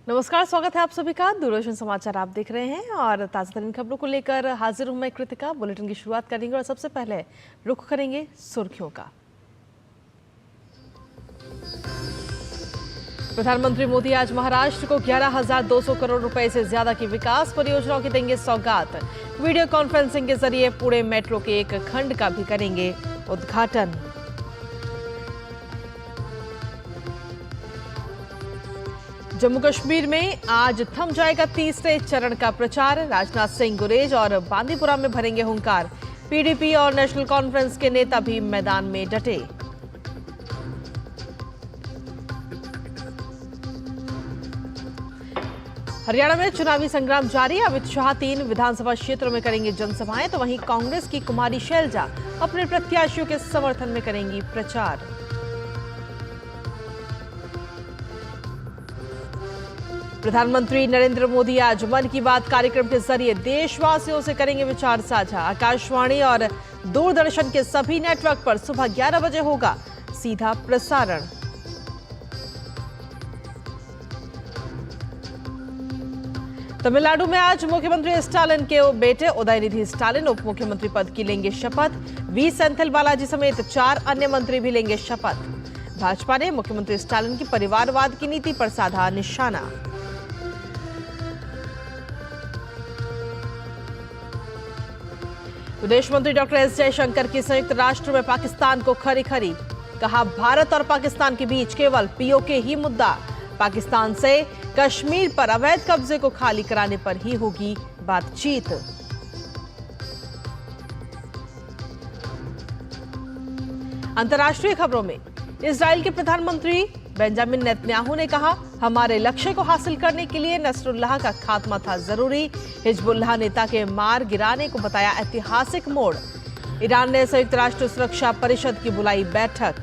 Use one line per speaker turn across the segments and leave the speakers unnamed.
नमस्कार, स्वागत है आप सभी का। दूरदर्शन समाचार आप देख रहे हैं और ताजा तरीन खबरों को लेकर हाजिर हूं मैं कृतिका। बुलेटिन की शुरुआत करेंगे और सबसे पहले रुख करेंगे सुर्खियों का। प्रधानमंत्री मोदी आज महाराष्ट्र को 11,200 करोड़ रुपए से ज्यादा की विकास परियोजनाओं की देंगे सौगात। वीडियो कॉन्फ्रेंसिंग के जरिए पुणे मेट्रो के एक खंड का भी करेंगे उद्घाटन। जम्मू कश्मीर में आज थम जाएगा तीसरे चरण का प्रचार। राजनाथ सिंह, गुरेज और बांदीपुरा में भरेंगे हुंकार। पीडीपी और नेशनल कॉन्फ्रेंस के नेता भी मैदान में डटे। हरियाणा में चुनावी संग्राम जारी। अमित शाह 3 विधानसभा क्षेत्रों में करेंगे जनसभाएं, तो वहीं कांग्रेस की कुमारी शैलजा अपने प्रत्याशियों के समर्थन में करेंगी प्रचार। प्रधानमंत्री नरेंद्र मोदी आज मन की बात कार्यक्रम के जरिए देशवासियों से करेंगे विचार साझा। आकाशवाणी और दूरदर्शन के सभी नेटवर्क पर सुबह 11 बजे होगा सीधा प्रसारण। तमिलनाडु में आज मुख्यमंत्री स्टालिन के बेटे उदयनिधि स्टालिन उप मुख्यमंत्री पद की लेंगे शपथ। वी सेंथिल बालाजी समेत 4 अन्य मंत्री भी लेंगे शपथ। भाजपा ने मुख्यमंत्री स्टालिन की परिवारवाद की नीति पर साधा निशाना। विदेश मंत्री डॉक्टर एस जयशंकर की संयुक्त राष्ट्र में पाकिस्तान को खरी खरी। कहा, भारत और पाकिस्तान के बीच केवल पीओके ही मुद्दा। पाकिस्तान से कश्मीर पर अवैध कब्जे को खाली कराने पर ही होगी बातचीत। अंतर्राष्ट्रीय खबरों में इजराइल के प्रधानमंत्री बेंजामिन नेतन्याहू ने कहा, हमारे लक्ष्य को हासिल करने के लिए नसरुल्लाह का खात्मा था जरूरी। हिजबुल्लाह नेता के मार गिराने को बताया ऐतिहासिक मोड़। ईरान ने संयुक्त राष्ट्र सुरक्षा परिषद की बुलाई बैठक।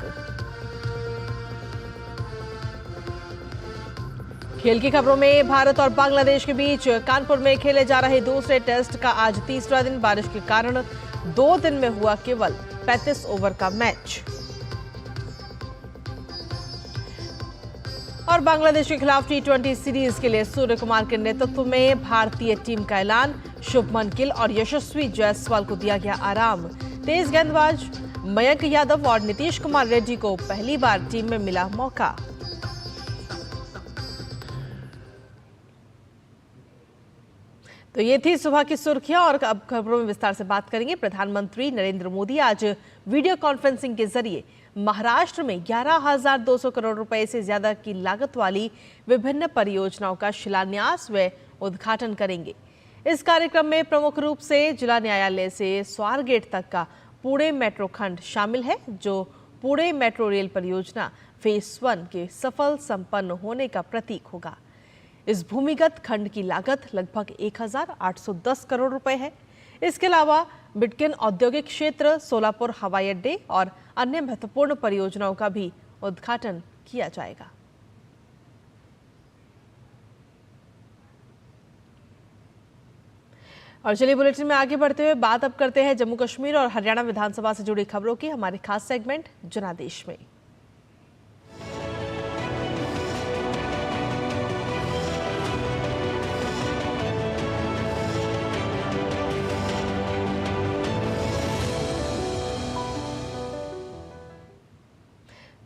खेल की खबरों में भारत और बांग्लादेश के बीच कानपुर में खेले जा रहे दूसरे टेस्ट का आज तीसरा दिन बारिश के कारण 2 दिन में हुआ केवल 35 ओवर का मैच। और बांग्लादेश के खिलाफ T20 सीरीज के लिए सूर्य कुमार के नेतृत्व में भारतीय टीम का ऐलान। शुभमन गिल और यशस्वी जायसवाल को दिया गया आराम। तेज गेंदबाज मयंक यादव और नीतीश कुमार रेड्डी को पहली बार टीम में मिला मौका। तो ये थी सुबह की सुर्खियां और अब खबरों में विस्तार से बात करेंगे। प्रधानमंत्री नरेंद्र मोदी आज वीडियो कॉन्फ्रेंसिंग के जरिए महाराष्ट्र में 11,200 करोड़ रुपए से ज्यादा की लागत वाली विभिन्न परियोजनाओं का शिलान्यास व उद्घाटन करेंगे। इस कार्यक्रम में प्रमुख रूप से जिला न्यायालय से स्वारगेट तक का पुणे मेट्रो खंड शामिल है, जो पुणे मेट्रो रेल परियोजना फेज 1 के सफल संपन्न होने का प्रतीक होगा। इस भूमिगत खंड की लागत लगभग 1,810 करोड़ रुपए है। इसके अलावा बिटकिन औद्योगिक क्षेत्र, सोलापुर हवाई अड्डे और अन्य महत्वपूर्ण परियोजनाओं का भी उद्घाटन किया जाएगा। और चलिए बुलेटिन में आगे बढ़ते हुए बात अब करते हैं जम्मू कश्मीर और हरियाणा विधानसभा से जुड़ी खबरों की। हमारे खास सेगमेंट जनादेश में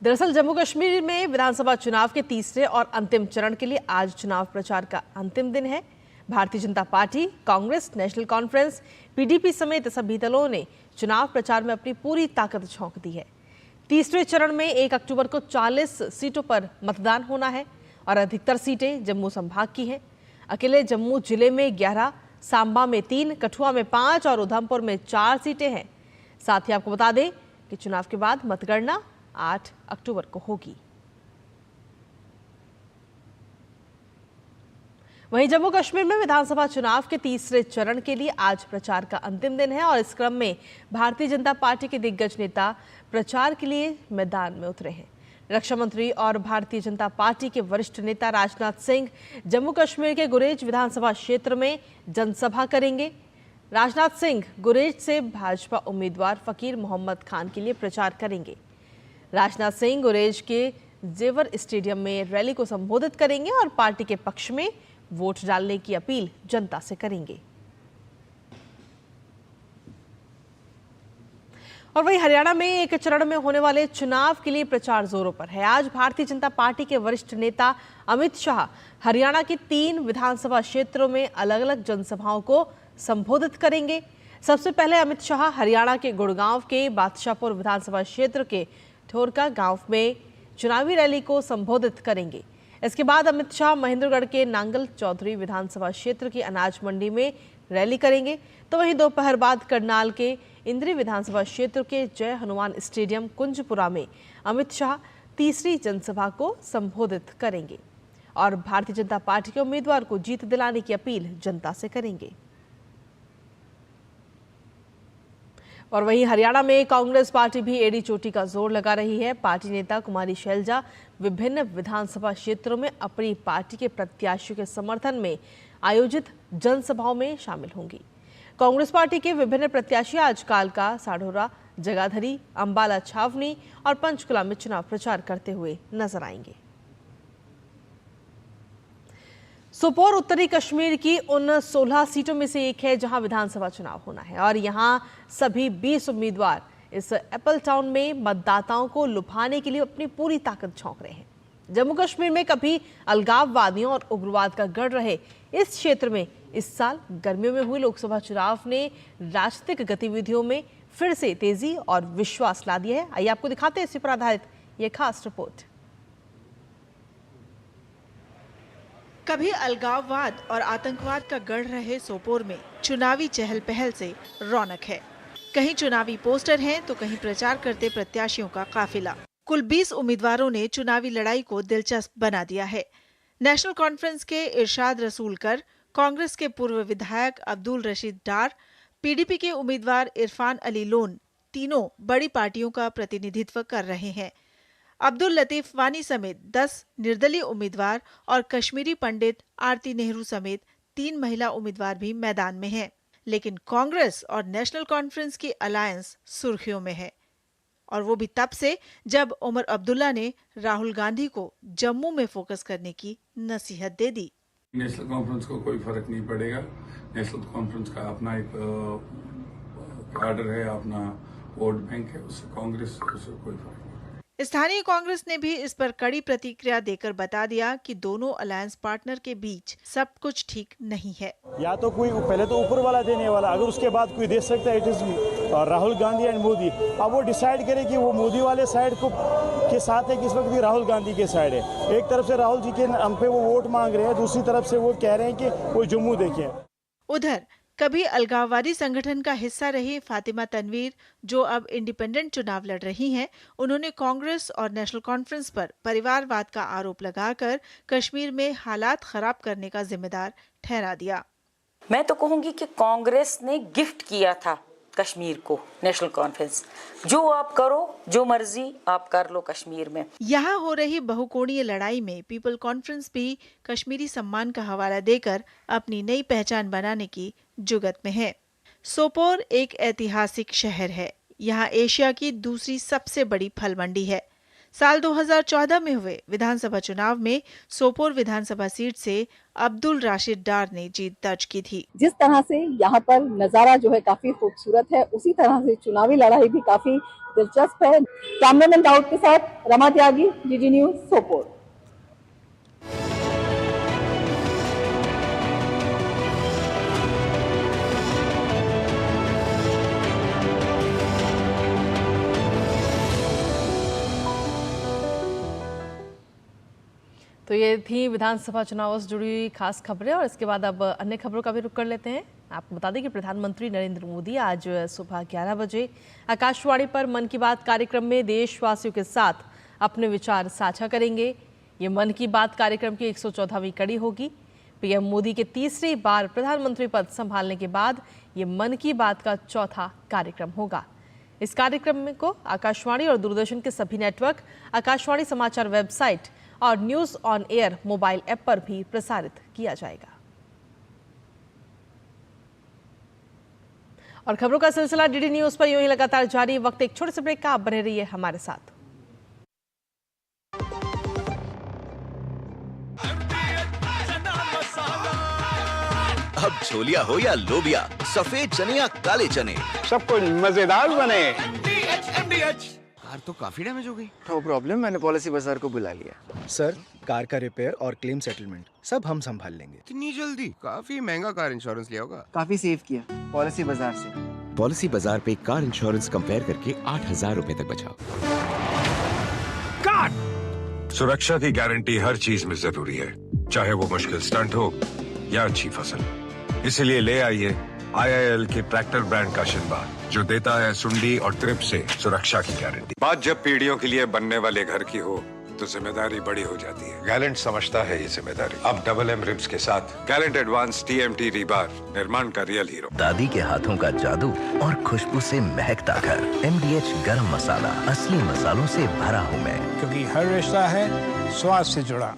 दरअसल जम्मू कश्मीर में विधानसभा चुनाव के तीसरे और अंतिम चरण के लिए आज चुनाव प्रचार का अंतिम दिन है। Bharatiya Janata party, Congress, national conference, PDP समेत सभी दलों ने चुनाव प्रचार में अपनी पूरी ताकत झोंक दी है। तीसरे चरण में 1 अक्टूबर को 40 सीटों पर मतदान होना है और अधिकतर सीटें जम्मू संभाग की हैं। अकेले जम्मू जिले में 11, सांबा में 3, कठुआ में 5 और उधमपुर में 4 सीटें हैं। साथ ही आपको बता दें कि चुनाव के बाद मतगणना 8 अक्टूबर को होगी। वहीं जम्मू कश्मीर में विधानसभा चुनाव के तीसरे चरण के लिए आज प्रचार का अंतिम दिन है और इस क्रम में भारतीय जनता पार्टी के दिग्गज नेता प्रचार के लिए मैदान में उतरे हैं। रक्षा मंत्री और भारतीय जनता पार्टी के वरिष्ठ नेता राजनाथ सिंह जम्मू कश्मीर के गुरेज विधानसभा क्षेत्र में जनसभा करेंगे। राजनाथ सिंह गुरेज से भाजपा उम्मीदवार फकीर मोहम्मद खान के लिए प्रचार करेंगे। राजनाथ सिंह गुरेज के जेवर स्टेडियम में रैली को संबोधित करेंगे और पार्टी के पक्ष में वोट डालने की अपील जनता से करेंगे। और वहीं हरियाणा में एक चरण में होने वाले चुनाव के लिए प्रचार जोरों पर है। आज भारतीय जनता पार्टी के वरिष्ठ नेता अमित शाह हरियाणा की 3 विधानसभा क्षेत्रों में अलग अलग जनसभाओं को संबोधित करेंगे। सबसे पहले अमित शाह हरियाणा के गुड़गांव के बादशाहपुर विधानसभा क्षेत्र के ठोरका गांव में चुनावी रैली को संबोधित करेंगे। इसके बाद अमित शाह महेंद्रगढ़ के नांगल चौधरी विधानसभा क्षेत्र की अनाज मंडी में रैली करेंगे। तो वहीं दोपहर बाद करनाल के इंद्री विधानसभा क्षेत्र के जय हनुमान स्टेडियम कुंजपुरा में अमित शाह तीसरी जनसभा को संबोधित करेंगे और भारतीय जनता पार्टी के उम्मीदवार को जीत दिलाने की अपील जनता से करेंगे। और वहीं हरियाणा में कांग्रेस पार्टी भी एड़ी चोटी का जोर लगा रही है। पार्टी नेता कुमारी शैलजा विभिन्न विधानसभा क्षेत्रों में अपनी पार्टी के प्रत्याशियों के समर्थन में आयोजित जनसभाओं में शामिल होंगी। कांग्रेस पार्टी के विभिन्न प्रत्याशी आज कालका, साढौरा, जगाधरी, अंबाला छावनी और पंचकुला में चुनाव प्रचार करते हुए नजर आएंगे। सोपोर उत्तरी कश्मीर की उन 16 सीटों में से एक है जहां विधानसभा चुनाव होना है और यहां सभी 20 उम्मीदवार इस एप्पल टाउन में मतदाताओं को लुभाने के लिए अपनी पूरी ताकत झोंक रहे हैं। जम्मू कश्मीर में कभी अलगाववादियों और उग्रवाद का गढ़ रहे इस क्षेत्र में इस साल गर्मियों में हुए लोकसभा चुनाव ने राजनीतिक गतिविधियों में फिर से तेजी और विश्वास ला दिया है। आइए आपको दिखाते हैं इसी पर आधारित ये खास रिपोर्ट।
कभी अलगाववाद और आतंकवाद का गढ़ रहे सोपोर में चुनावी चहल पहल से रौनक है। कहीं चुनावी पोस्टर हैं तो कहीं प्रचार करते प्रत्याशियों का काफिला। कुल 20 उम्मीदवारों ने चुनावी लड़ाई को दिलचस्प बना दिया है। नेशनल कॉन्फ्रेंस के इरशाद रसूलकर, कांग्रेस के पूर्व विधायक अब्दुल रशीद डार, पीडीपी के उम्मीदवार इरफान अली लोन तीनों बड़ी पार्टियों का प्रतिनिधित्व कर रहे हैं। अब्दुल लतीफ वानी समेत 10 निर्दलीय उम्मीदवार और कश्मीरी पंडित आरती नेहरू समेत 3 महिला उम्मीदवार भी मैदान में हैं। लेकिन कांग्रेस और नेशनल कॉन्फ्रेंस की अलायंस सुर्खियों में है और वो भी तब से जब उमर अब्दुल्ला ने राहुल गांधी को जम्मू में फोकस करने की नसीहत दे दी।
नेशनल कॉन्फ्रेंस को कोई फर्क नहीं पड़ेगा। नेशनल कॉन्फ्रेंस का अपना एक कार्डर है, अपना वोट बैंक है, उससे कांग्रेस उससे कोई फर्क नहीं।
स्थानीय कांग्रेस ने भी इस पर कड़ी प्रतिक्रिया देकर बता दिया कि दोनों अलायंस पार्टनर के बीच सब कुछ ठीक नहीं है।
या तो कोई पहले तो ऊपर वाला देने वाला, अगर उसके बाद कोई दे सकता है it is Rahul Gandhi and Modi. अब वो डिसाइड करे कि वो मोदी वाले साइड को के साथ है कि इस वक्त भी राहुल गांधी के साइड है। एक तरफ से राहुल जी के नाम पे वो वोट मांग रहे हैं, दूसरी तरफ से वो कह रहे हैं कि वो जम्मू देखें।
उधर कभी अलगाववादी संगठन का हिस्सा रही फातिमा तनवीर, जो अब इंडिपेंडेंट चुनाव लड़ रही हैं, उन्होंने कांग्रेस और नेशनल कॉन्फ्रेंस पर परिवारवाद का आरोप लगाकर कश्मीर में हालात खराब करने का जिम्मेदार ठहरा दिया।
मैं तो कहूंगी कि कांग्रेस ने गिफ्ट किया था कश्मीर को नेशनल कॉन्फ्रेंस। जो आप करो, जो मर्जी आप कर लो कश्मीर में।
यहाँ हो रही बहुकोणीय लड़ाई में पीपल कॉन्फ्रेंस भी कश्मीरी सम्मान का हवाला देकर अपनी नई पहचान बनाने की जुगत में है। सोपोर एक ऐतिहासिक शहर है। यहाँ एशिया की दूसरी सबसे बड़ी फल मंडी है। साल 2014 में हुए विधानसभा चुनाव में सोपोर विधानसभा सीट से अब्दुल राशिद डार ने जीत दर्ज की थी।
जिस तरह से यहाँ पर नजारा जो है काफी खूबसूरत है, उसी तरह से चुनावी लड़ाई भी काफी दिलचस्प है। कैमरामैन दाऊद के साथ रमा त्यागी, डीडी न्यूज, सोपोर।
तो ये थी विधानसभा चुनाव से जुड़ी खास खबरें और इसके बाद अब अन्य खबरों का भी रुख कर लेते हैं। आपको बता दें कि प्रधानमंत्री नरेंद्र मोदी आज सुबह 11 बजे आकाशवाणी पर मन की बात कार्यक्रम में देशवासियों के साथ अपने विचार साझा करेंगे। ये मन की बात कार्यक्रम की 114वीं कड़ी होगी। पीएम मोदी के तीसरी बार प्रधानमंत्री पद संभालने के बाद ये मन की बात का चौथा कार्यक्रम होगा। इस कार्यक्रम को आकाशवाणी और दूरदर्शन के सभी नेटवर्क, आकाशवाणी समाचार वेबसाइट और news on air mobile app पर भी प्रसारित किया जाएगा। और खबरों का सिलसिला डीडी न्यूज पर यूं ही लगातार जारी। वक्त एक छोटे से ब्रेक का, आप बने रहिए हमारे साथ।
अब छोलिया हो या लोबिया, सफेद चने या काले चने,
सब कुछ मजेदार बने।
कार तो काफी डैमेज हो गई।
नो प्रॉब्लम, मैंने पॉलिसी बाजार को बुला लिया।
सर, कार का रिपेयर और क्लेम सेटलमेंट सब हम संभाल लेंगे।
इतनी जल्दी? काफी महंगा कार इंश्योरेंस लिया होगा।
काफी सेव किया पॉलिसी बाजार से।
पॉलिसी बाजार पे कार इंश्योरेंस कंपेयर करके 8,000 रुपए तक बचाओ।
सुरक्षा की गारंटी हर चीज में जरूरी है, चाहे वो मुश्किल स्टंट हो या अच्छी फसल। इसीलिए ले आइए IIL के ट्रैक्टर ब्रांड का शिनबार, जो देता है सुंडी और ट्रिप से सुरक्षा की गारंटी। बात जब पीढ़ियों के लिए बनने वाले घर की हो तो जिम्मेदारी बड़ी हो जाती है। गैलेंट समझता है ये जिम्मेदारी। अब डबल M रिब्स के साथ गैलेंट एडवांस TMT रीबार, निर्माण का रियल हीरो।
दादी के हाथों का जादू और खुशबू से महकता घर। MDH गरम मसाला, असली मसालों से भरा हूँ मैं,
क्योंकि हर रिश्ता है स्वाद से जुड़ा।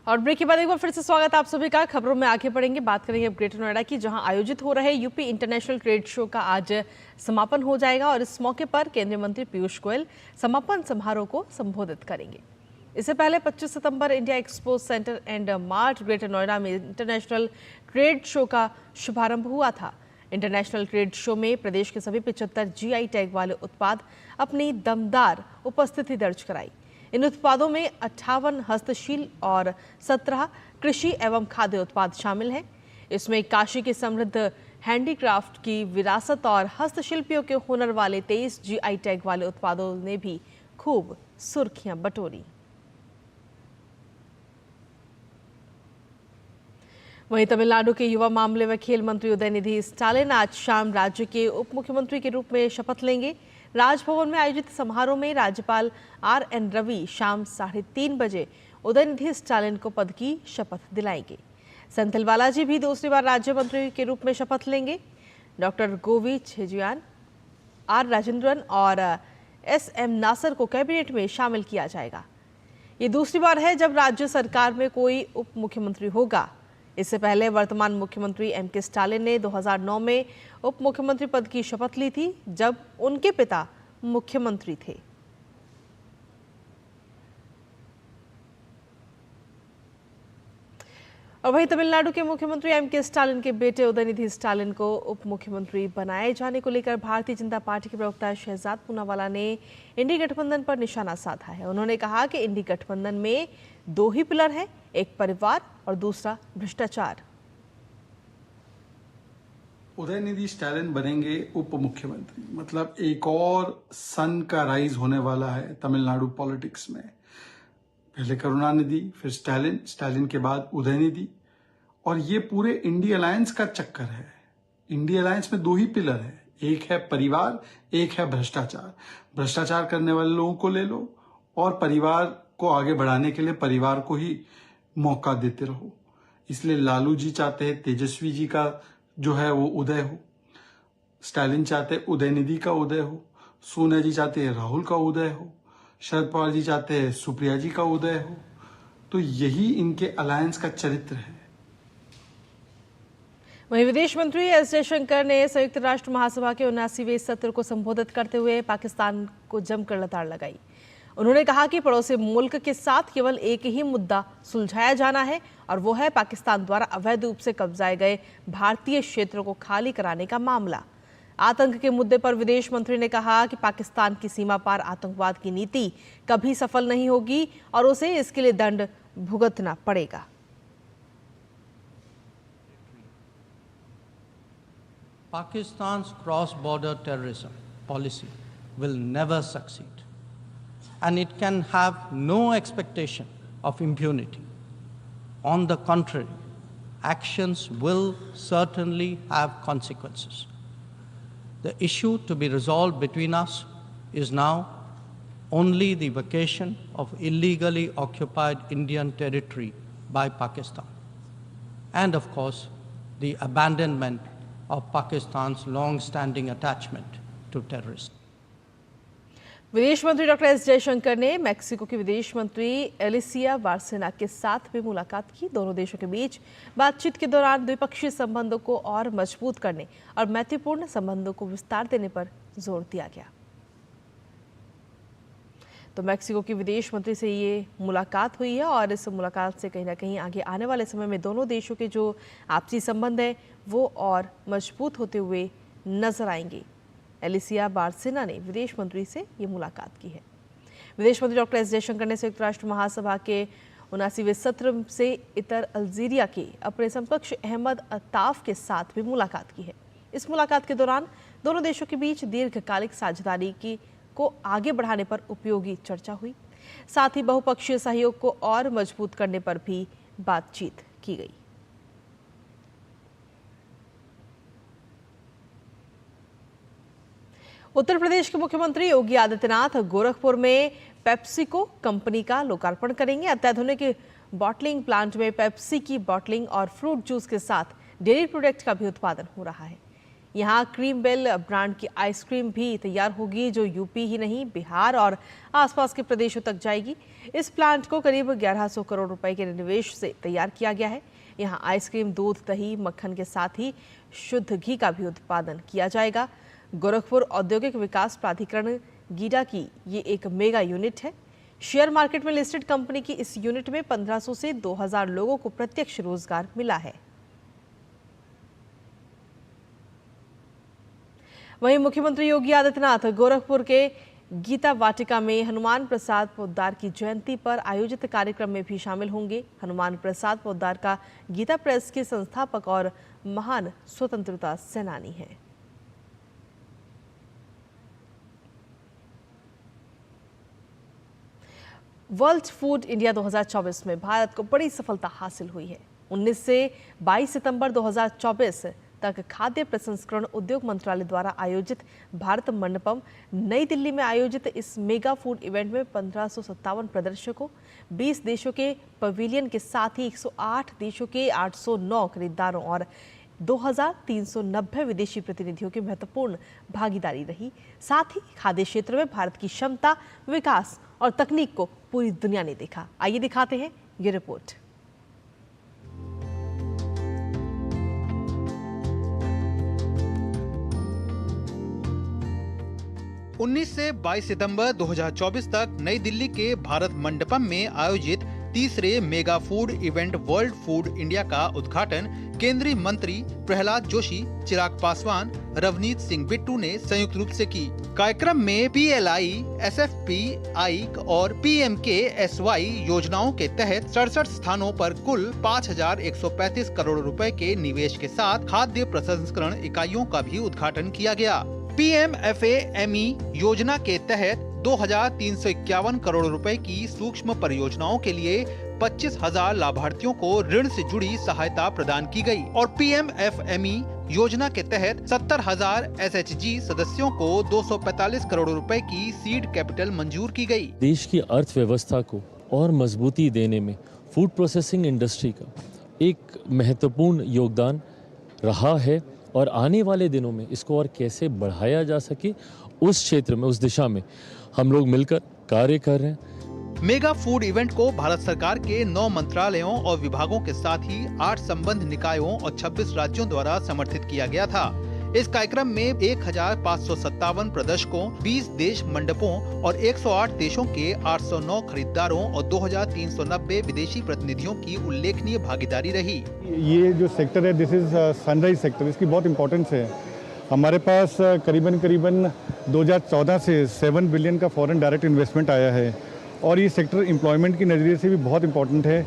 और ब्रेक के बाद एक बार फिर से स्वागत आप सभी का। खबरों में आगे बढ़ेंगे, बात करेंगे अब ग्रेटर नोएडा की, जहां आयोजित हो रहे यूपी इंटरनेशनल ट्रेड शो का आज समापन हो जाएगा और इस मौके पर केंद्रीय मंत्री पीयूष गोयल समापन समारोह को संबोधित करेंगे। इससे पहले 25 सितंबर India expo centre and mart greater Noida में इंटरनेशनल ट्रेड शो का शुभारंभ हुआ था। इंटरनेशनल ट्रेड शो में प्रदेश के सभी 75 GI टैग वाले उत्पाद अपनी दमदार उपस्थिति दर्ज कराई। इन उत्पादों में 58 हस्तशिल्प और 17 कृषि एवं खाद्य उत्पाद शामिल हैं। इसमें काशी की समृद्ध हैंडीक्राफ्ट की विरासत और हस्तशिल्पियों के हुनर वाले 23 GI टैग वाले उत्पादों ने भी खूब सुर्खियां बटोरी। वहीं तमिलनाडु के युवा मामले व खेल मंत्री उदयनिधि स्टालिन आज शाम राज्य के उप मुख्यमंत्री के रूप में शपथ लेंगे। राजभवन में आयोजित समारोह में राज्यपाल RN रवि शाम 3:30 बजे उदयनिधि स्टालिन को पद की शपथ दिलाएंगे। सेंथिल बालाजी भी दूसरी बार राज्य मंत्री के रूप में शपथ लेंगे। डॉक्टर गोवी छेजियान, R राजेंद्रन और SM नासर को कैबिनेट में शामिल किया जाएगा। ये दूसरी बार है जब राज्य सरकार में कोई उप मुख्यमंत्री होगा। इससे पहले वर्तमान मुख्यमंत्री MK स्टालिन ने 2009 में उप मुख्यमंत्री पद की शपथ ली थी, जब उनके पिता मुख्यमंत्री थे। और वहीं तमिलनाडु के मुख्यमंत्री MK स्टालिन के बेटे उदयनिधि स्टालिन को उप मुख्यमंत्री बनाए जाने को लेकर भारतीय जनता पार्टी के प्रवक्ता शहजाद पूनावाला ने इंडी गठबंधन पर निशाना साधा है। उन्होंने कहा कि इंडी गठबंधन में 2 ही पिलर हैं, एक परिवार और दूसरा भ्रष्टाचार।
उदयनिधि स्टालिन बनेंगे उप मुख्यमंत्री, मतलब एक और सन का राइज होने वाला है तमिलनाडु पॉलिटिक्स में। पहले करुणानिधि, फिर स्टालिन, स्टालिन के बाद उदयनिधि, और ये पूरे इंडी अलायंस का चक्कर है। इंडी अलायंस में 2 ही पिलर है, एक है परिवार, एक है भ्रष्टाचार। भ्रष्टाचार करने वाले लोगों को ले लो और परिवार को आगे बढ़ाने के लिए परिवार को ही मौका देते रहो। इसलिए लालू जी चाहते हैं तेजस्वी जी का जो है वो उदय हो, स्टालिन चाहते हैं उदयनिधि का उदय हो, सोनिया जी चाहते हैं राहुल का उदय हो, शरद पवार जी चाहते हैं सुप्रिया जी का उदय हो। तो यही इनके अलायंस का चरित्र है।
वहीं विदेश मंत्री S जयशंकर ने संयुक्त राष्ट्र महासभा के 79वें सत्र को संबोधित करते हुए पाकिस्तान को जमकर लताड़ लगाई। उन्होंने कहा कि पड़ोसी मुल्क के साथ केवल एक ही मुद्दा सुलझाया जाना है और वो है पाकिस्तान द्वारा अवैध रूप से कब्जाए गए भारतीय क्षेत्रों को खाली कराने का मामला। आतंक के मुद्दे पर विदेश मंत्री ने कहा कि पाकिस्तान की सीमा पार आतंकवाद की नीति कभी सफल नहीं होगी और उसे इसके लिए दंड भुगतना पड़ेगा।
Pakistan's cross-border terrorism policy will never succeed, and it can have no expectation of impunity. On the contrary, actions will certainly have consequences. The issue to be resolved between us is now only the vacation of illegally occupied Indian territory by Pakistan, and of course, the abandonment of Pakistan's long-standing attachment to terrorism.
विदेश मंत्री doctor S Jaishankar ने Mexico की विदेश मंत्री Alicia बार्सेना के साथ भी मुलाकात की। दोनों देशों के बीच बातचीत के दौरान द्विपक्षीय संबंधों को और मजबूत करने और मैत्रीपूर्ण संबंधों को विस्तार देने पर जोर दिया गया। तो मैक्सिको के विदेश मंत्री से ये मुलाकात हुई है और इस मुलाकात से कहीं ना कहीं आगे आने वाले समय में दोनों देशों के जो आपसी संबंध है वो और मजबूत होते हुए नजर आएंगे। एलिसिया बार्सिना ने विदेश मंत्री से ये मुलाकात की है। विदेश मंत्री डॉक्टर एस जयशंकर ने संयुक्त राष्ट्र महासभा के 79वें सत्र से इतर अल्जीरिया के अपने समकक्ष अहमद अताफ के साथ भी मुलाकात की है। इस मुलाकात के दौरान दोनों देशों के बीच दीर्घकालिक साझेदारी को आगे बढ़ाने पर उपयोगी चर्चा हुई। साथ ही बहुपक्षीय सहयोग को और मजबूत करने पर भी बातचीत की गई। उत्तर प्रदेश के मुख्यमंत्री योगी आदित्यनाथ गोरखपुर में पेप्सिको कंपनी का लोकार्पण करेंगे। अत्याधुनिक बॉटलिंग प्लांट में पेप्सी की बॉटलिंग और फ्रूट जूस के साथ डेयरी प्रोडक्ट का भी उत्पादन हो रहा है। यहाँ क्रीम बेल ब्रांड की आइसक्रीम भी तैयार होगी जो यूपी ही नहीं बिहार और आसपास के प्रदेशों तक जाएगी। इस प्लांट को करीब 1100 करोड़ रुपए के निवेश से तैयार किया गया है। यहाँ आइसक्रीम, दूध, दही, मक्खन के साथ ही शुद्ध घी का भी उत्पादन किया जाएगा। गोरखपुर औद्योगिक विकास प्राधिकरण गीडा की ये एक मेगा यूनिट है। शेयर मार्केट में लिस्टेड कंपनी की इस यूनिट में 1500 से 2000 लोगों को प्रत्यक्ष रोजगार मिला है। वहीं मुख्यमंत्री योगी आदित्यनाथ गोरखपुर के गीता वाटिका में हनुमान प्रसाद पोद्दार की जयंती पर आयोजित कार्यक्रम में भी शामिल होंगे। हनुमान प्रसाद पोद्दार का गीता प्रेस के संस्थापक और महान स्वतंत्रता सेनानी हैं। वर्ल्ड फूड इंडिया 2024 में भारत को बड़ी सफलता हासिल हुई है। 19 से 22 सितंबर 2024 तक खाद्य प्रसंस्करण उद्योग मंत्रालय द्वारा आयोजित भारत मंडपम नई दिल्ली में आयोजित इस मेगा फूड इवेंट में 1557 प्रदर्शकों, 20 देशों के पवेलियन के साथ ही 108 देशों के 809 खरीदारों और 2390 विदेशी प्रतिनिधियों की महत्वपूर्ण भागीदारी रही। साथ ही खाद्य क्षेत्र में भारत की क्षमता, विकास और तकनीक को पूरी दुनिया ने देखा। आइए दिखाते हैं ये रिपोर्ट।
उन्नीस से 22 सितंबर 2024 तक नई दिल्ली के भारत मंडपम में आयोजित तीसरे mega food event world food India का उद्घाटन केंद्रीय मंत्री प्रहलाद जोशी, चिराग पासवान, रवनीत सिंह बिट्टू ने संयुक्त रूप से की। कार्यक्रम में PLI, SFPI और PMKSY योजनाओं के तहत 67 स्थानों पर कुल 5135 करोड़ रुपए के निवेश के साथ खाद्य प्रसंस्करण इकाइयों का भी उद्घाटन किया गया। PMFAME योजना के तहत 2351 करोड़ रुपए की सूक्ष्म परियोजनाओं के लिए 25,000 लाभार्थियों को ऋण से जुड़ी सहायता प्रदान की गई और PMFME योजना के तहत 70,000 SHG सदस्यों को 245 करोड़ रुपए की सीड कैपिटल मंजूर की गई।
देश की अर्थव्यवस्था को और मजबूती देने में फूड प्रोसेसिंग इंडस्ट्री का एक महत्वपूर्ण योगदान रहा है और आने वाले दिनों में इसको और कैसे बढ़ाया जा सके उस क्षेत्र में, उस दिशा में हम लोग मिलकर कार्य कर रहे हैं।
मेगा फूड इवेंट को भारत सरकार के 9 मंत्रालयों और विभागों के साथ ही 8 संबद्ध निकायों और 26 राज्यों द्वारा समर्थित किया गया था। इस कार्यक्रम में 1557 प्रदर्शकों, 20 देश मंडपों और 108 देशों के 809 खरीदारों और 2390 विदेशी प्रतिनिधियों की उल्लेखनीय भागीदारी रही।
ये जो सेक्टर है, दिस इज सनराइज सेक्टर, इसकी बहुत इम्पोर्टेंस है। हमारे पास करीबन 2014 से 7 बिलियन का फॉरेन डायरेक्ट इन्वेस्टमेंट आया है और ये सेक्टर एम्प्लॉयमेंट की नजरिए से भी बहुत इम्पोर्टेंट है।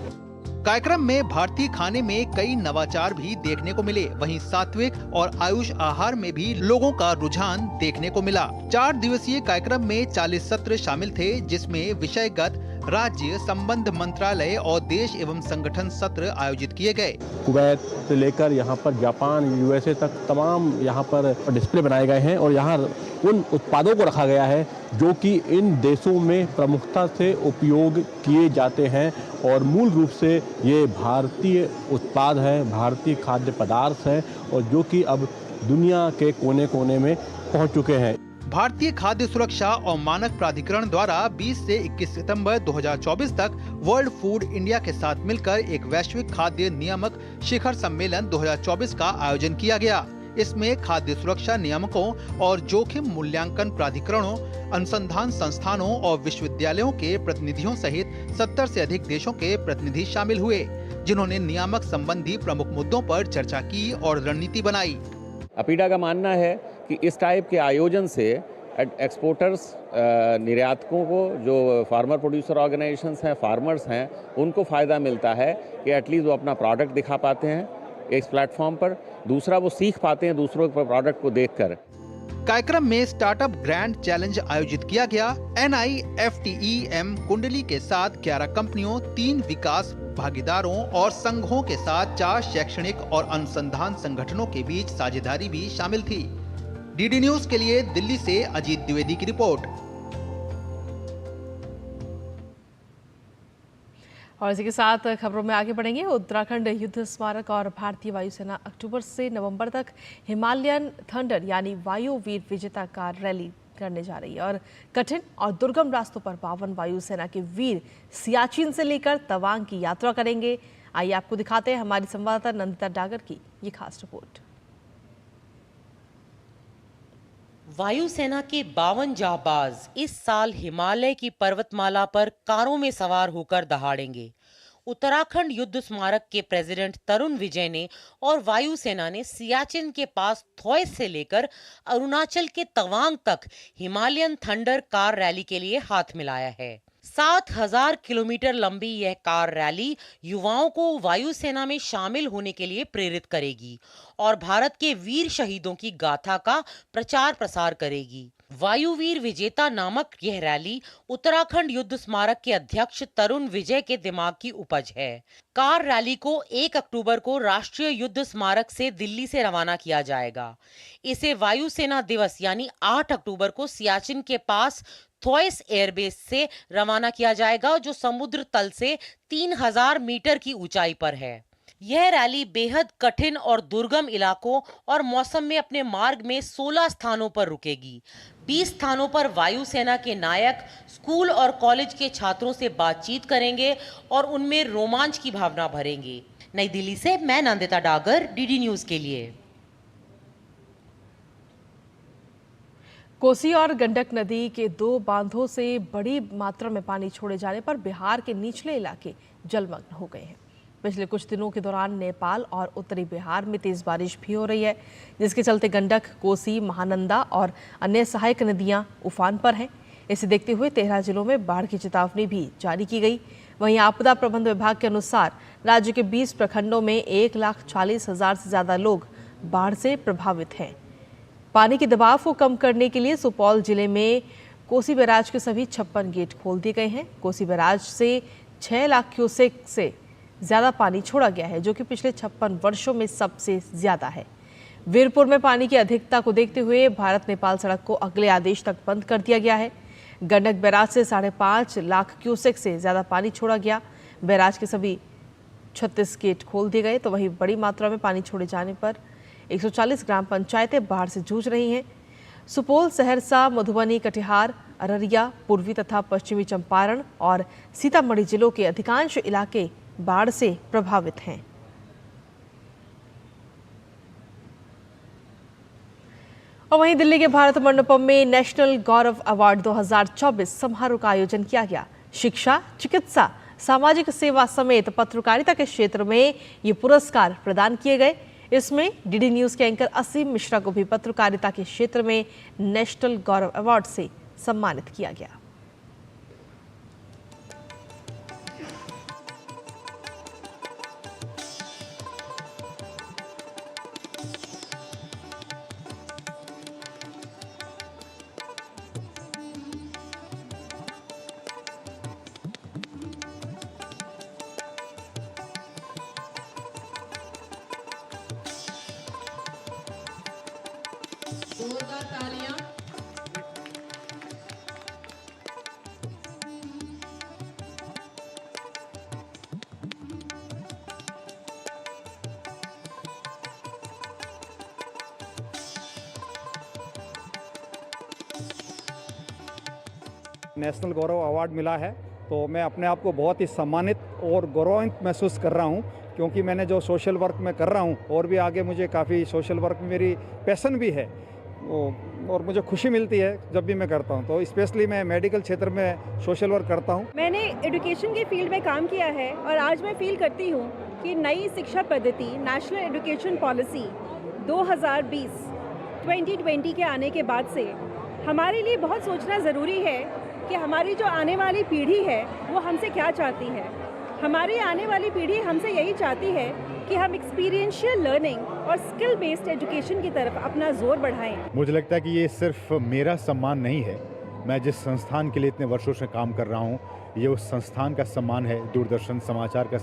कार्यक्रम में भारतीय खाने में कई नवाचार भी देखने को मिले। वहीं सात्विक और आयुष आहार में भी लोगों का रुझान देखने को मिला। 4 दिवसीय कार्यक्रम में 40 सत्र शामिल थे, जिसमें विषयगत, राज्य, संबंध मंत्रालय और देश एवं संगठन सत्र आयोजित किए गए।
कुवैत से लेकर यहाँ पर जापान, USA तक तमाम यहाँ पर डिस्प्ले बनाए गए हैं और यहाँ उन उत्पादों को रखा गया है जो कि इन देशों में प्रमुखता से उपयोग किए जाते हैं और मूल रूप से ये भारतीय उत्पाद है, भारतीय खाद्य पदार्थ है और जो कि अब दुनिया के कोने कोने में पहुँच चुके हैं।
भारतीय खाद्य सुरक्षा और मानक प्राधिकरण द्वारा 20 से 21 सितंबर 2024 तक वर्ल्ड फूड इंडिया के साथ मिलकर एक वैश्विक खाद्य नियामक शिखर सम्मेलन 2024 का आयोजन किया गया। इसमें खाद्य सुरक्षा नियामकों और जोखिम मूल्यांकन प्राधिकरणों, अनुसंधान संस्थानों और विश्वविद्यालयों के प्रतिनिधियों सहित 70 से अधिक देशों के प्रतिनिधि शामिल हुए, जिन्होंने नियामक संबंधी प्रमुख मुद्दों पर चर्चा की और रणनीति बनाई।
अपीडा का मानना है कि इस टाइप के आयोजन से एक्सपोर्टर्स, निर्यातकों को, जो फार्मर प्रोड्यूसर ऑर्गेनाइजेशंस हैं, फार्मर्स हैं, उनको फ़ायदा मिलता है कि एटलीस्ट वो अपना प्रोडक्ट दिखा पाते हैं इस प्लेटफॉर्म पर। दूसरा, वो सीख पाते हैं दूसरों के प्रोडक्ट को देखकर।
कार्यक्रम में स्टार्टअप ग्रैंड चैलेंज आयोजित किया गया। NIFTEM कुंडली के साथ 11 कंपनियों, 3 विकास भागीदारों और संघों के साथ 4 शैक्षणिक और अनुसंधान संगठनों के बीच साझेदारी भी शामिल थी। DD न्यूज के लिए दिल्ली से अजीत द्विवेदी की रिपोर्ट।
और इसी के साथ खबरों में आगे बढ़ेंगे। उत्तराखंड युद्ध स्मारक और भारतीय वायुसेना अक्टूबर से नवंबर तक हिमालयन थंडर यानी वायुवीर विजेता कार रैली करने जा रही है और कठिन और दुर्गम रास्तों पर 52 वायुसेना के वीर सियाचिन से लेकर तवांग की यात्रा करेंगे। आइए आपको दिखाते हैं हमारी संवाददाता नंदिता डागर की ये खास रिपोर्ट।
वायुसेना के 52 जाबाज इस साल हिमालय की पर्वतमाला पर कारों में सवार होकर दहाड़ेंगे। उत्तराखंड युद्ध स्मारक के प्रेसिडेंट तरुण विजय ने और वायुसेना ने सियाचिन के पास थॉयस से लेकर अरुणाचल के तवांग तक हिमालयन थंडर कार रैली के लिए हाथ मिलाया है। 7000 किलोमीटर लंबी यह कार रैली युवाओं को वायुसेना में शामिल होने के लिए प्रेरित करेगी और भारत के वीर शहीदों की गाथा का प्रचार प्रसार करेगी। वायुवीर विजेता नामक यह रैली उत्तराखंड युद्ध स्मारक के अध्यक्ष तरुण विजय के दिमाग की उपज है। कार रैली को 1 अक्टूबर को राष्ट्रीय युद्ध स्मारक से दिल्ली से रवाना किया जाएगा। इसे वायुसेना दिवस यानी 8 अक्टूबर को सियाचिन के पास थॉयस एयरबेस से रवाना किया जाएगा, जो समुद्र तल से 3000 मीटर की ऊंचाई पर है। यह रैली बेहद कठिन और दुर्गम इलाकों और मौसम में अपने मार्ग में 16 स्थानों पर रुकेगी। 20 स्थानों पर वायुसेना के नायक स्कूल और कॉलेज के छात्रों से बातचीत करेंगे और उनमें रोमांच की भावना भरेंगे। नई दिल्ली से मैं नंदिता डागर, DD न्यूज के लिए।
कोसी और गंडक नदी के 2 बांधों से बड़ी मात्रा में पानी छोड़े जाने पर बिहार के निचले इलाके जलमग्न हो गए हैं। पिछले कुछ दिनों के दौरान नेपाल और उत्तरी बिहार में तेज बारिश भी हो रही है, जिसके चलते गंडक, कोसी, महानंदा और अन्य सहायक नदियां उफान पर हैं। इसे देखते हुए 13 जिलों में बाढ़ की चेतावनी भी जारी की गई। वहीं आपदा प्रबंधन विभाग के अनुसार राज्य के 20 प्रखंडों में 1,40,000 से ज्यादा लोग बाढ़ से प्रभावित हैं। पानी के दबाव को कम करने के लिए सुपौल जिले में कोसी बैराज के सभी 56 गेट खोल दिए गए हैं। कोसी बैराज से 6 लाख क्यूसेक से ज्यादा पानी छोड़ा गया है, जो कि पिछले 56 वर्षों में सबसे ज्यादा है। वीरपुर में पानी की अधिकता को देखते हुए भारत नेपाल सड़क को अगले आदेश तक बंद कर दिया गया है। गंडक बैराज से 5.5 लाख क्यूसेक से ज्यादा पानी छोड़ा गया। बैराज के सभी 36 गेट खोल दिए गए। तो वहीं बड़ी मात्रा में पानी छोड़े जाने पर 140 ग्राम पंचायतें बाढ़ से जूझ रही हैं। सुपौल, सहरसा, मधुबनी, कटिहार, अररिया, पूर्वी तथा पश्चिमी चंपारण और सीतामढ़ी जिलों के अधिकांश इलाके बाढ़ से प्रभावित हैं। और वहीं दिल्ली के भारत मंडपम में नेशनल गौरव अवार्ड 2024 समारोह का आयोजन किया गया। शिक्षा, चिकित्सा, सामाजिक सेवा समेत पत्रकारिता के क्षेत्र में ये पुरस्कार प्रदान किए गए। इसमें DD न्यूज के एंकर असीम मिश्रा को भी पत्रकारिता के क्षेत्र में नेशनल गौरव अवार्ड से सम्मानित किया गया।
नेशनल गौरव अवार्ड मिला है तो मैं अपने आप को बहुत ही सम्मानित और गौरवान्वित महसूस कर रहा हूँ, क्योंकि मैंने जो सोशल वर्क में कर रहा हूँ और भी आगे मुझे काफ़ी सोशल वर्क में मेरी पैशन भी है और मुझे खुशी मिलती है जब भी मैं करता हूँ। तो स्पेशली मैं मेडिकल क्षेत्र में सोशल वर्क करता हूँ।
मैंने एजुकेशन के फील्ड में काम किया है और आज मैं फील करती हूँ कि नई शिक्षा पद्धति नेशनल एजुकेशन पॉलिसी 2020 के आने के बाद से हमारे लिए बहुत सोचना ज़रूरी है कि हमारी जो आने वाली पीढ़ी है वो हमसे क्या चाहती है। हमारी आने वाली पीढ़ी हमसे यही चाहती है कि हम एक्सपीरियंशियल लर्निंग और स्किल बेस्ड एजुकेशन की तरफ अपना जोर बढ़ाएं।
मुझे लगता है कि ये सिर्फ मेरा सम्मान नहीं है, मैं जिस संस्थान के लिए इतने वर्षों से काम कर रहा हूँ ये उस संस्थान का सम्मान है, दूरदर्शन समाचार का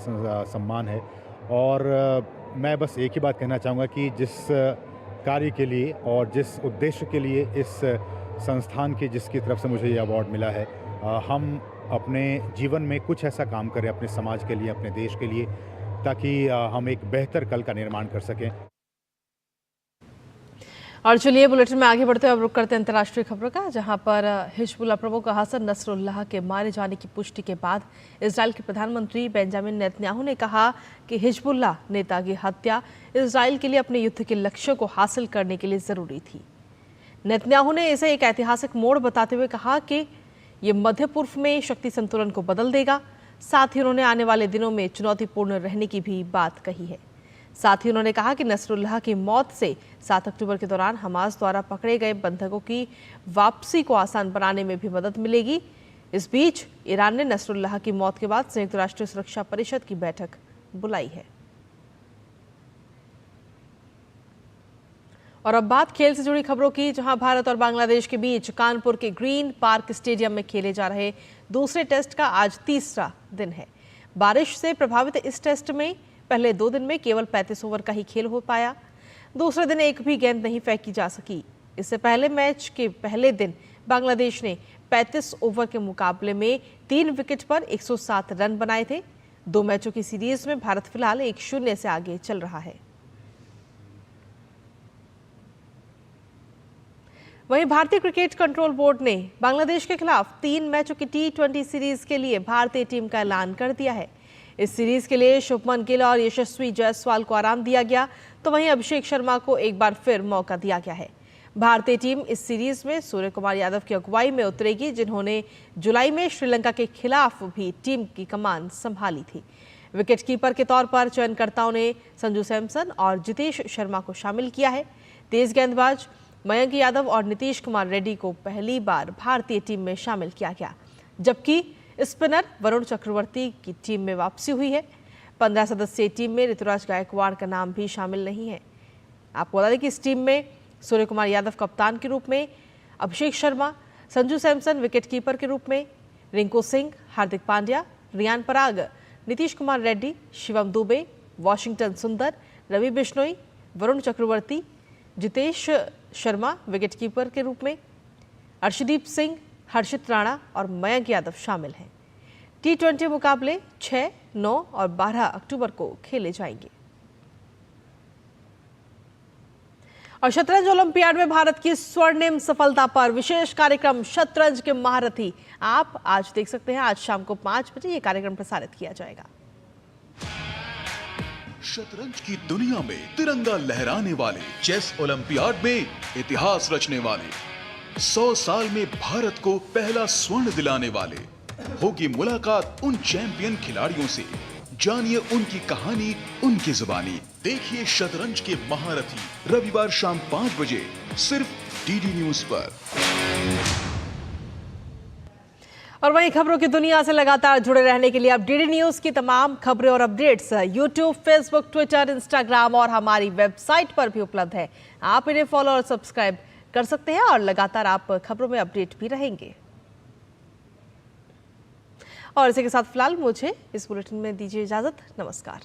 सम्मान है। और मैं बस एक ही बात कहना चाहूँगा कि जिस कार्य के लिए और जिस उद्देश्य के लिए इस संस्थान की जिसकी तरफ से मुझे ये अवार्ड मिला है, हम अपने जीवन में कुछ ऐसा काम करें अपने समाज के लिए, अपने देश के लिए, ताकि हम एक बेहतर कल का निर्माण कर सकें।
और चलिए बुलेटिन में आगे बढ़ते हुए अब रुक करते हैं अंतर्राष्ट्रीय खबरों का, जहां पर हिजबुल्लाह प्रमुख हसन नसरुल्लाह के मारे जाने की पुष्टि के बाद इजराइल के प्रधानमंत्री बेंजामिन नेतन्याहू ने कहा कि हिजबुल्लाह नेता की हत्या इजराइल के लिए अपने युद्ध के लक्ष्यों को हासिल करने के लिए ज़रूरी थी। नेतन्याहू ने इसे एक ऐतिहासिक मोड़ बताते हुए कहा कि ये मध्य पूर्व में शक्ति संतुलन को बदल देगा। साथ ही उन्होंने आने वाले दिनों में चुनौतीपूर्ण रहने की भी बात कही है। साथ ही उन्होंने कहा कि नसरुल्लाह की मौत से 7 अक्टूबर के दौरान हमास द्वारा पकड़े गए बंधकों की वापसी को आसान बनाने में भी मदद मिलेगी। इस बीच ईरान ने नसरुल्लाह की मौत के बाद संयुक्त राष्ट्र सुरक्षा परिषद की बैठक बुलाई है। और अब बात खेल से जुड़ी खबरों की, जहां भारत और बांग्लादेश के बीच कानपुर के ग्रीन पार्क स्टेडियम में खेले जा रहे दूसरे टेस्ट का आज तीसरा दिन है। बारिश से प्रभावित इस टेस्ट में पहले 2 दिन में केवल 35 ओवर का ही खेल हो पाया। दूसरे दिन एक भी गेंद नहीं फेंकी जा सकी। इससे पहले मैच के पहले दिन बांग्लादेश ने 35 ओवर के मुकाबले में 3 विकेट पर 107 रन बनाए थे। 2 मैचों की सीरीज में भारत फिलहाल 1-0 से आगे चल रहा है। वहीं भारतीय क्रिकेट कंट्रोल बोर्ड ने बांग्लादेश के खिलाफ 3 मैचों की T20 सीरीज के लिए भारतीय टीम का ऐलान कर दिया है। इस सीरीज के लिए शुभमन गिल और यशस्वी जायसवाल को आराम दिया गया, तो वहीं अभिषेक शर्मा को एक बार फिर मौका दिया गया है। भारतीय टीम इस सीरीज में सूर्य कुमार यादव की अगुवाई में उतरेगी, जिन्होंने जुलाई में श्रीलंका के खिलाफ भी टीम की कमान संभाली थी। विकेटकीपर के तौर पर चयनकर्ताओं ने संजू सैमसन और जितेश शर्मा को शामिल किया है। तेज गेंदबाज मयंक यादव और नीतीश कुमार रेड्डी को पहली बार भारतीय टीम में शामिल किया गया, जबकि स्पिनर वरुण चक्रवर्ती की टीम में वापसी हुई है। 15 सदस्यीय टीम में ऋतुराज गायकवाड़ का नाम भी शामिल नहीं है। आपको बता दें कि इस टीम में सूर्य कुमार यादव कप्तान के रूप में, अभिषेक शर्मा, संजू सैमसन विकेटकीपर के रूप में, रिंकू सिंह, हार्दिक पांड्या, रियान पराग, नीतीश कुमार रेड्डी, शिवम दुबे, वॉशिंगटन सुंदर, रवि बिश्नोई, वरुण चक्रवर्ती, जितेश शर्मा विकेटकीपर के रूप में, अर्शदीप सिंह, हर्षित राणा और मयंक यादव शामिल हैं। T20 मुकाबले 6, 9 और 12 अक्टूबर को खेले जाएंगे। और शतरंज ओलंपियाड में भारत की स्वर्णिम सफलता पर विशेष कार्यक्रम शतरंज के महारथी आप आज देख सकते हैं। आज शाम को 5 बजे ये कार्यक्रम प्रसारित किया जाएगा।
शतरंज की दुनिया में तिरंगा लहराने वाले, चेस ओलंपियाड में इतिहास रचने वाले, 100 साल में भारत को पहला स्वर्ण दिलाने वाले, होगी मुलाकात उन चैंपियन खिलाड़ियों से। जानिए उनकी कहानी, उनकी जुबानी। देखिए शतरंज के महारथी रविवार शाम 5 बजे सिर्फ डीडी न्यूज पर।
और वहीं खबरों की दुनिया से लगातार जुड़े रहने के लिए अब डीडी न्यूज की तमाम खबरें और updates YouTube, Facebook, Twitter, Instagram और हमारी वेबसाइट पर भी उपलब्ध है। आप इन्हें फॉलो और सब्सक्राइब कर सकते हैं और लगातार आप खबरों में अपडेट भी रहेंगे। और इसी के साथ फिलहाल मुझे इस बुलेटिन में दीजिए इजाजत। नमस्कार।